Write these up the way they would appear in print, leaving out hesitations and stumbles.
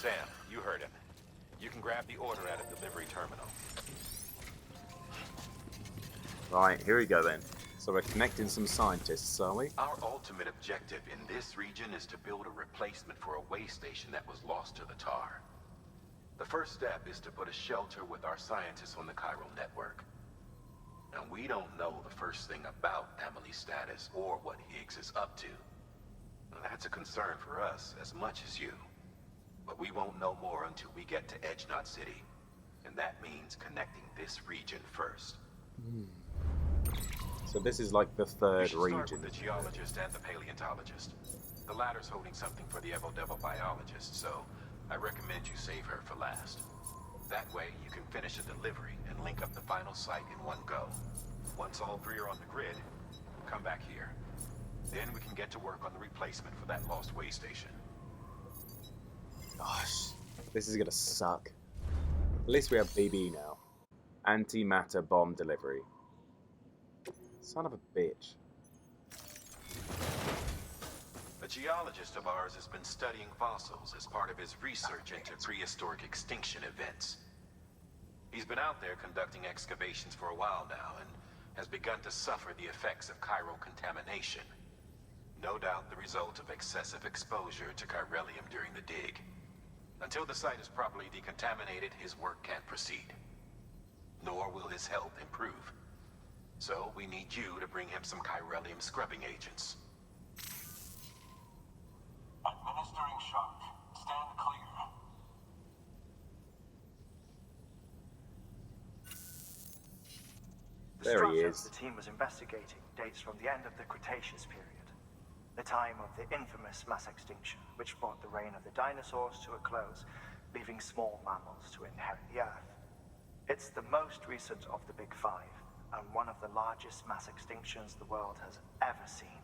Sam, you heard him. You can grab the order at a delivery terminal. Right, here we go then. So we're connecting some scientists, are we? Our ultimate objective in this region is to build a replacement for a way station that was lost to the tar. The first step is to put a shelter with our scientists on the chiral network. Now, we don't know the first thing about Emily's status or what Higgs is up to. Now, that's a concern for us as much as you. But we won't know more until we get to Edge Knot City. And that means connecting this region first. So this is like the third region. Start with the geologist and the paleontologist. The latter's holding something for the Devil biologist, so I recommend you save her for last. That way, you can finish a delivery and link up the final site in one go. Once all three are on the grid, come back here. Then we can get to work on the replacement for that lost way station. Gosh, this is gonna suck. At least we have BB now. Antimatter bomb delivery. Son of a bitch. A geologist of ours has been studying fossils as part of his research into prehistoric extinction events. He's been out there conducting excavations for a while now and has begun to suffer the effects of chiral contamination. No doubt the result of excessive exposure to chiralium during the dig. Until the site is properly decontaminated, his work can't proceed. Nor will his health improve. So we need you to bring him some chiralium scrubbing agents. Administering shock. Stand clear. The There he structure is. the team was investigating dates from the end of the Cretaceous period, the time of the infamous mass extinction, which brought the reign of the dinosaurs to a close, leaving small mammals to inherit the Earth. It's the most recent of the Big Five, and one of the largest mass extinctions the world has ever seen.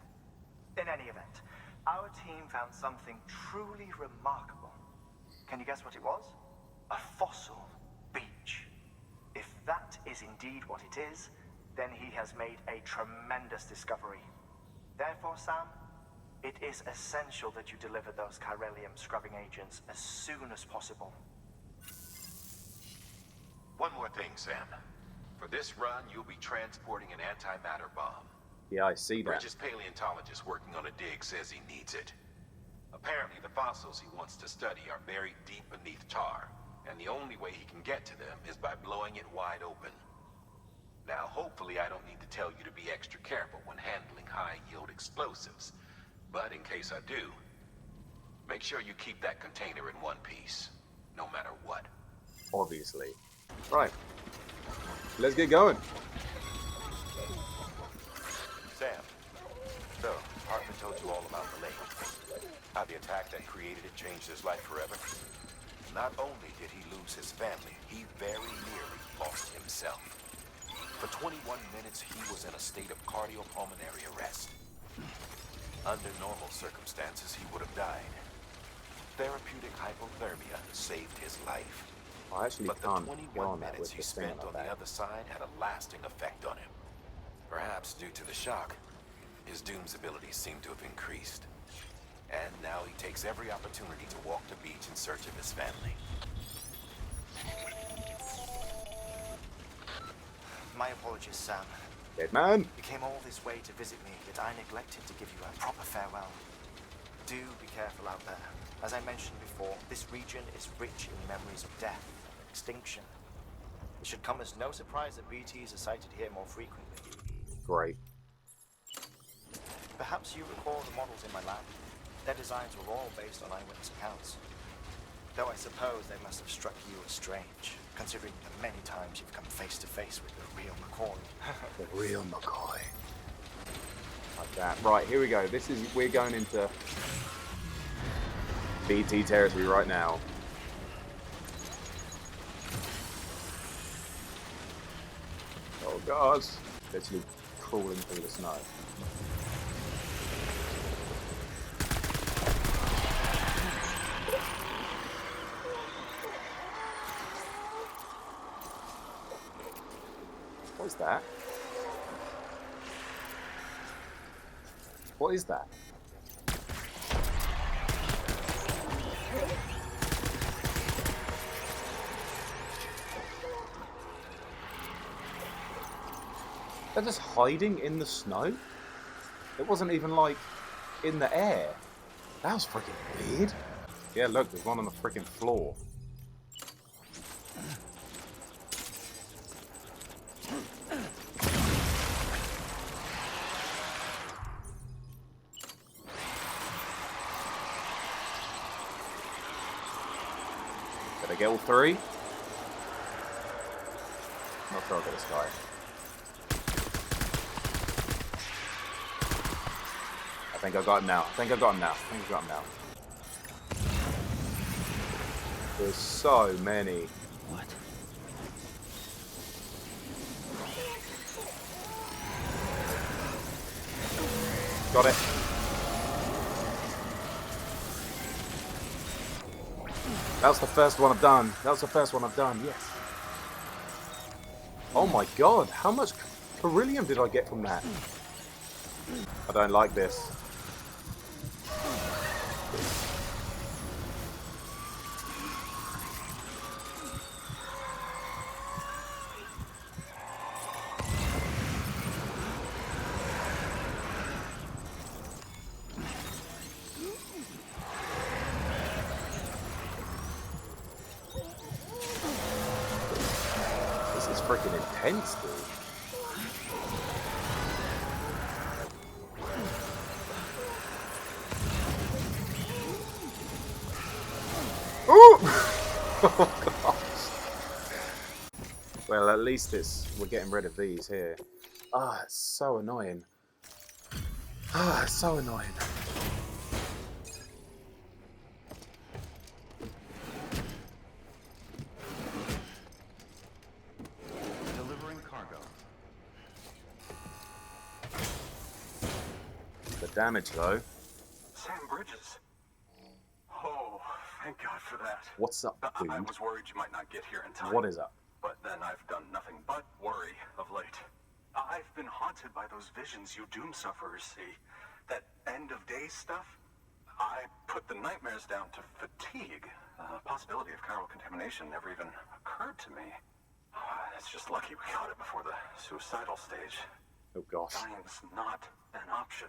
In any event, our team found something truly remarkable. Can you guess what it was? A fossil beach. If that is indeed what it is, then he has made a tremendous discovery. Therefore, Sam, it is essential that you deliver those chiralium scrubbing agents as soon as possible. One more thing, Sam. For this run, you'll be transporting an antimatter bomb. Yeah, I see that. Bridges' paleontologist working on a dig says he needs it. Apparently, the fossils he wants to study are buried deep beneath tar, and the only way he can get to them is by blowing it wide open. Now, hopefully I don't need to tell you to be extra careful when handling high-yield explosives, but in case I do, make sure you keep that container in one piece, no matter what. Obviously. Right. Let's get going. Sam, so, Hartman told you all about the lake. How the attack that created it changed his life forever. Not only did he lose his family, he very nearly lost himself. For 21 minutes, he was in a state of cardiopulmonary arrest. Under normal circumstances, he would have died. Therapeutic hypothermia saved his life. I actually But the can't get 21 on that minutes with he the thing spent like on the that. other side had a lasting effect on him. Perhaps due to the shock, his Doom's abilities seem to have increased. And now he takes every opportunity to walk the beach in search of his family. My apologies, Sam. Dead man. You came all this way to visit me, yet I neglected to give you a proper farewell. Do be careful out there. As I mentioned before, this region is rich in memories of death and extinction. It should come as no surprise that BTs are sighted here more frequently. Great. Perhaps you recall the models in my lab. Their designs were all based on eyewitness accounts. Though I suppose they must have struck you as strange, considering the many times you've come face to face with the real McCoy. The real McCoy. Like that. Right, here we go. We're going into BT territory right now. Oh god. Literally crawling through the snow. What is that? What is that? They're just hiding in the snow? It wasn't even like in the air. That was freaking weird. Yeah, look, there's one on the freaking floor. Did I get all three? Not sure I got this guy. I think I got him now. There's so many. What? Got it. That was the first one I've done. Yes. Oh my god, how much beryllium did I get from that? I don't like this. This is freaking intense, dude. Ooh! Oh gosh. Well, at least we're getting rid of these here. Ah, it's so annoying. Ah, it's so annoying. Delivering cargo. The damage, though. Sam Bridges. Oh, thank God for that. What's up, dude? I was worried you might not get here in time. What is up? But then I've done nothing but worry of late. I've been haunted by those visions you doom sufferers see. That end of days stuff. I put the nightmares down to fatigue. The possibility of chiral contamination never even occurred to me. It's just lucky we got it before the suicidal stage. Oh gosh. Dying's not an option.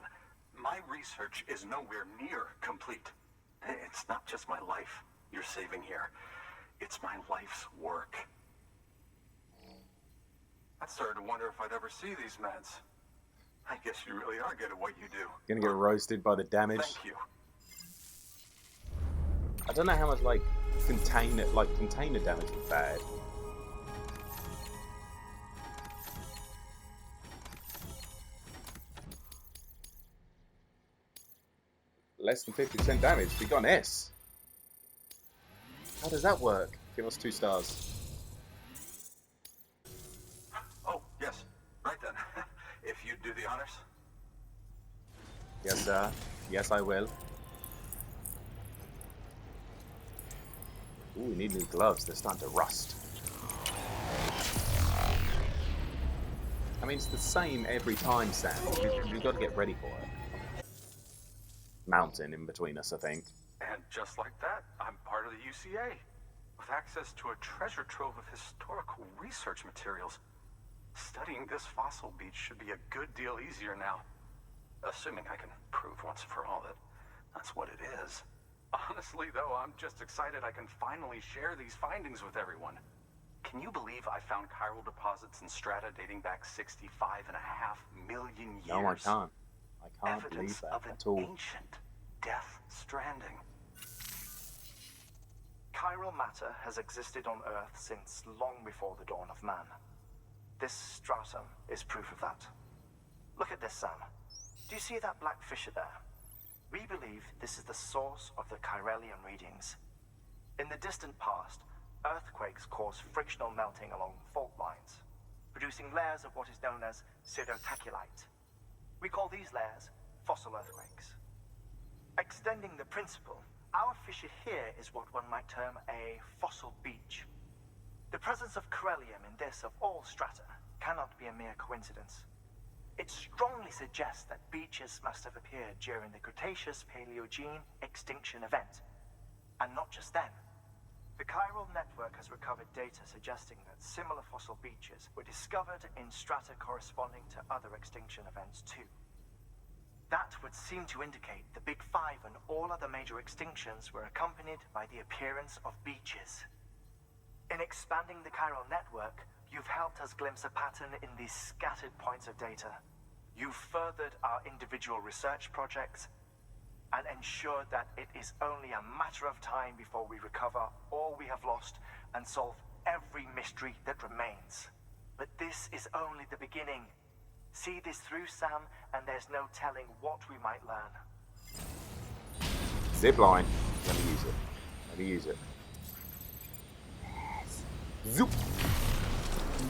My research is nowhere near complete. It's not just my life you're saving here. It's my life's work. I started to wonder if I'd ever see these meds. I guess you really are good at what you do. Gonna get roasted by the damage. Thank you. I don't know how much container damage was bad. Less than 50% damage. We got an S. How does that work? Give us 2 stars. Oh, yes. Right then. If you'd do the honors. Yes, sir. Yes, I will. Ooh, we need new gloves. They're starting to rust. I mean, it's the same every time, Sam. We've got to get ready for it. Mountain in between us, I think. And just like that, I'm part of the UCA. With access to a treasure trove of historical research materials. Studying this fossil beach should be a good deal easier now. Assuming I can prove once for all that that's what it is. Honestly, though, I'm just excited I can finally share these findings with everyone. Can you believe I found chiral deposits in strata dating back 65.5 million years? No, I can't. I can't believe Evidence that of an at all. ancient death stranding. Chiral matter has existed on Earth since long before the dawn of man. This stratum is proof of that. Look at this, Sam. Do you see that black fissure there? We believe this is the source of the Chiralian readings. In the distant past, earthquakes caused frictional melting along fault lines, producing layers of what is known as pseudotaculite. We call these layers fossil earthquakes. Extending the principle, our fissure here is what one might term a fossil beach. The presence of Korolev in this of all strata cannot be a mere coincidence. It strongly suggests that beaches must have appeared during the Cretaceous-Paleogene extinction event. And not just then. The chiral network has recovered data suggesting that similar fossil beaches were discovered in strata corresponding to other extinction events too. That would seem to indicate the Big Five and all other major extinctions were accompanied by the appearance of beaches. In expanding the chiral network, you've helped us glimpse a pattern in these scattered points of data. You've furthered our individual research projects and ensured that it is only a matter of time before we recover all we have lost and solve every mystery that remains. But this is only the beginning. See this through, Sam, and there's no telling what we might learn. Zip line. Let me use it. Let me use it. Yes. Zoop.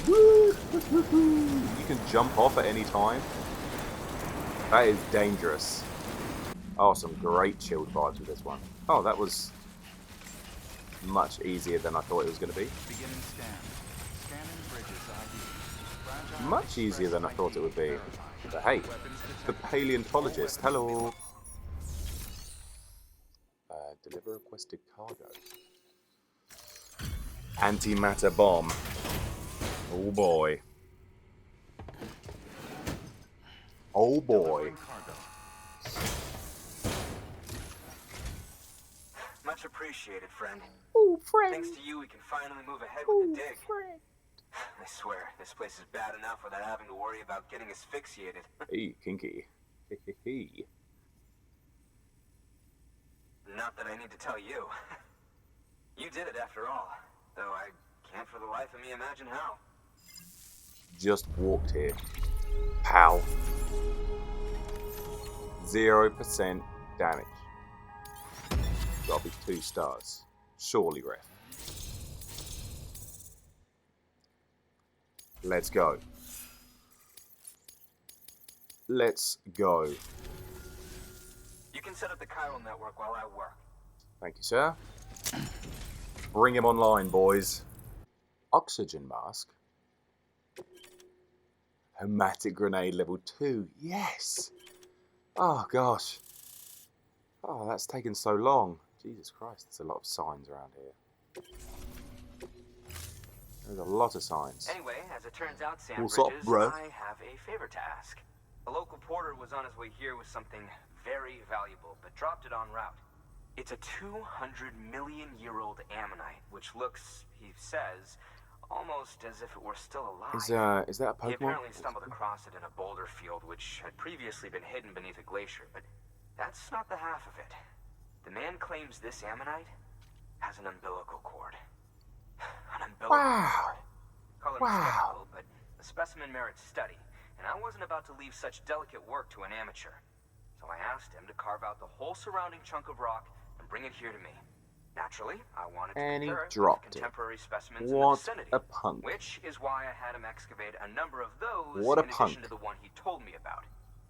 Woo. You can jump off at any time. That is dangerous. Oh, some great chilled vibes with this one. Oh, that was much easier than I thought it was going to be. Beginning scan. Scanning bridges ID. Much easier than I thought it would be. But hey, the paleontologist. Hello. Deliver requested cargo. Antimatter bomb. Oh boy. Oh boy. Much appreciated, friend. Oh, friend. Thanks to you, we can finally move ahead with the dig. Friend. I swear, this place is bad enough without having to worry about getting asphyxiated. Hey, kinky. Hey. Not that I need to tell you. You did it after all. Though I can't for the life of me imagine how. Just walked here. Pow. 0% damage. Gotta be 2 stars. Surely, ref. Let's go. Let's go. You can set up the chiral network while I work. Thank you, sir. Bring him online, boys. Oxygen mask. Hematic grenade level 2. Yes! Oh, gosh. Oh, that's taken so long. Jesus Christ, there's a lot of signs around here. There's a lot of signs. Anyway, as it turns out, Sam What's up, Bridges, bruh? I have a favor to ask. A local porter was on his way here with something very valuable, but dropped it en route. It's a 200-million-year-old ammonite, which looks, he says, almost as if it were still alive. Is that a Pokemon? He apparently stumbled across it in a boulder field, which had previously been hidden beneath a glacier, but that's not the half of it. The man claims this ammonite has an umbilical cord. An umbilical cord. Call it skeptical, but the specimen merits study, and I wasn't about to leave such delicate work to an amateur. So I asked him to carve out the whole surrounding chunk of rock and bring it here to me. Naturally, I wanted to And he compare it dropped with it. contemporary specimens in the What vicinity. a punk. Which is why I had him excavate a number of those What a in addition punk. to the one he told me about.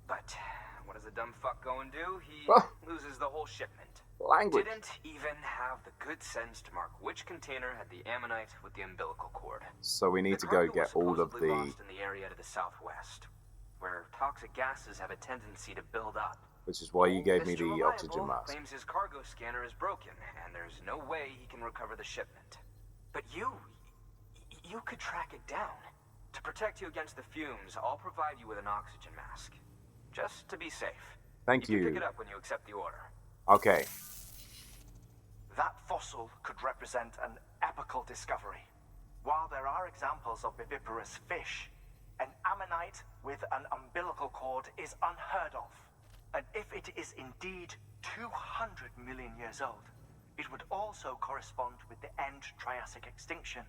But what does the dumb fuck go and do? He Oh. loses the whole shipment. Language. Didn't even have the good sense to mark which container had the ammonite with the umbilical cord. So we need The to go cargo get was all of supposedly the... lost in the area to the southwest, where toxic gases have a tendency to build up. Which is why you gave me Mr. the Reliable oxygen mask. claims his cargo scanner is broken, and there's no way he can recover the shipment. But you could track it down. To protect you against the fumes, I'll provide you with an oxygen mask. Just to be safe. Thank You you. can pick it up when you accept the order. Okay. That fossil could represent an epical discovery. While there are examples of viviparous fish, an ammonite with an umbilical cord is unheard of. And if it is indeed 200 million years old, it would also correspond with the end Triassic extinction,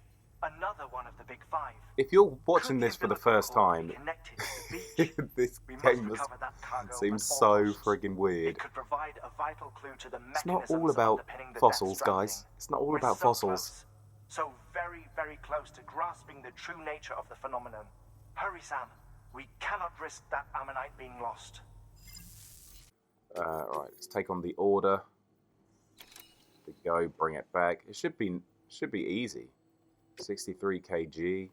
another one of the Big Five. If you're watching Could this for the umbilical first cord time, be connected to the beach? this We must game must recover that cargo seems at all so costs. friggin' weird. It could provide a vital clue to the It's not mechanisms all about underpinning the fossils, Death Stranding. guys. It's not all We're about so fossils. close, so very, very close to grasping the true nature of the phenomenon. Hurry, Sam. We cannot risk that ammonite being lost. Right, let's take on the order. We go, bring it back. It should be easy. 63 kg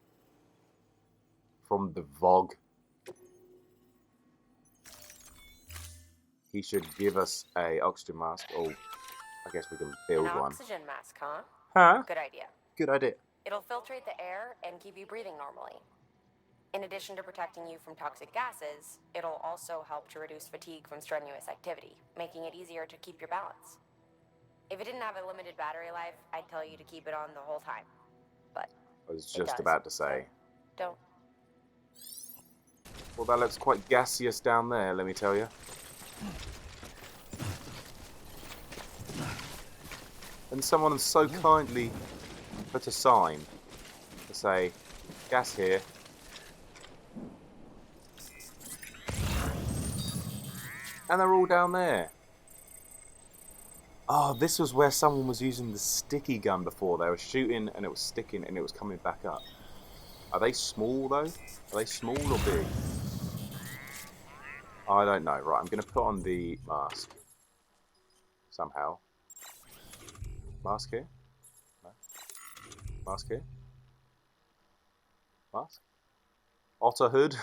from the VOG. He should give us a oxygen mask. Oh, I guess we can build An one. oxygen mask, huh? Huh? Good idea. Good idea. It'll filtrate the air and keep you breathing normally. In addition to protecting you from toxic gases, it'll also help to reduce fatigue from strenuous activity, making it easier to keep your balance. If it didn't have a limited battery life, I'd tell you to keep it on the whole time. But I was it just does, about to say. so don't. Well, that looks quite gaseous down there, let me tell you. And someone so kindly put a sign to say, gas here. And they're all down there. Oh, this was where someone was using the sticky gun before. They were shooting and it was sticking and it was coming back up. Are they small though? Are they small or big? I don't know. Right, I'm going to put on the mask. Somehow. Mask here? No. Mask here? Mask? Otter hood?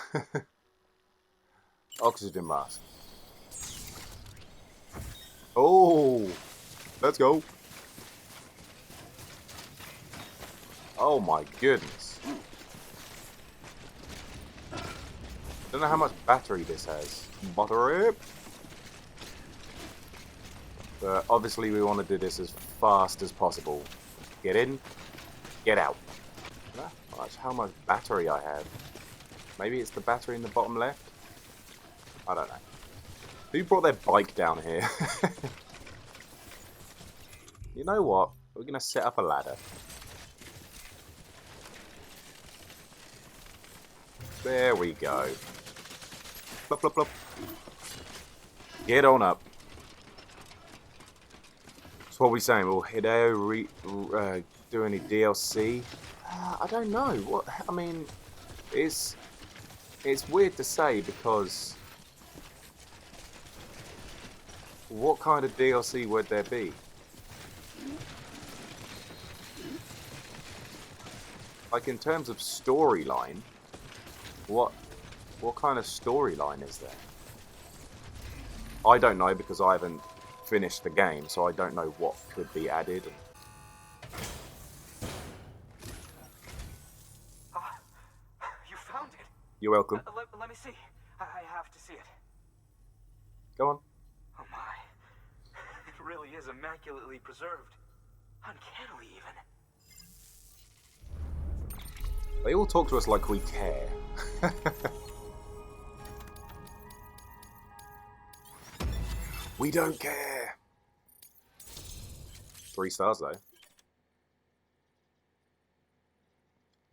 Oxygen mask. Oh! Let's go! Oh my goodness. Don't know how much battery this has. Battery! But obviously we want to do this as fast as possible. Get in, get out. That's how much battery I have. Maybe it's the battery in the bottom left? I don't know. Who brought their bike down here? You know what? We're going to set up a ladder. There we go. Plop, plop, plop. Get on up. So what are we saying? Will Hideo do any DLC? I don't know. What I mean, it's weird to say because what kind of DLC would there be? Like in terms of storyline, what kind of storyline is there? I don't know because I haven't finished the game, so I don't know what could be added. You found it. You're welcome. Let me see. I have to see it. Go on. Oh my. It really is immaculately preserved. Uncannily even. They all talk to us like we care. We don't care. 3 stars though.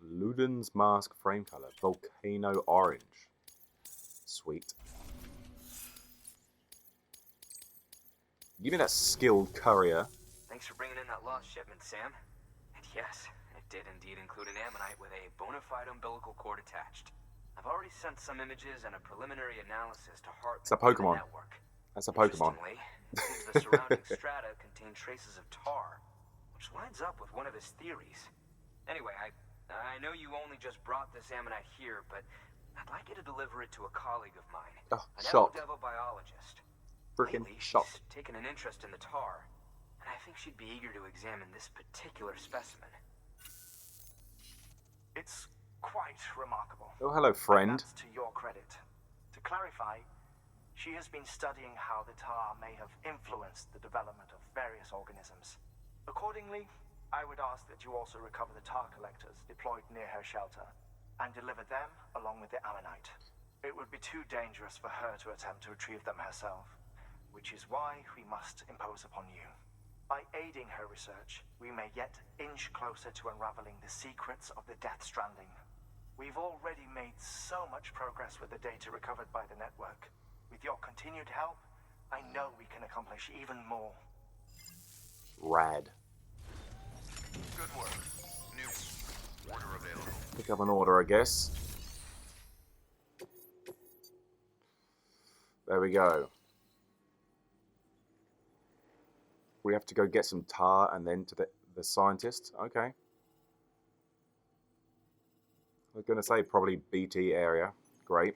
Luden's mask frame color, volcano orange. Sweet. Give me that skilled courier. Thanks for bringing in that lost shipment, Sam. And yes, it did indeed include an ammonite with a bona fide umbilical cord attached. I've already sent some images and a preliminary analysis to Hartman. It's a Pokemon. Network. That's a Pokemon. Interestingly, it seems the surrounding strata contain traces of tar, which lines up with one of his theories. Anyway, I know you only just brought this ammonite here, but I'd like you to deliver it to a colleague of mine, Oh, an shock. biologist. Freaking Lately, shock. she's taken an interest in the tar, and I think she'd be eager to examine this particular specimen. It's quite remarkable. Oh, hello, friend. And that's to your credit. To clarify, she has been studying how the tar may have influenced the development of various organisms. Accordingly, I would ask that you also recover the tar collectors deployed near her shelter and deliver them along with the ammonite. It would be too dangerous for her to attempt to retrieve them herself, which is why we must impose upon you. By aiding her research, we may yet inch closer to unraveling the secrets of the Death Stranding. We've already made so much progress with the data recovered by the network. With your continued help, I know we can accomplish even more. Rad. Good work. New order available. Pick up an order, I guess. There we go. We have to go get some tar and then to the scientist. Okay. I was going to say probably BT area. Great.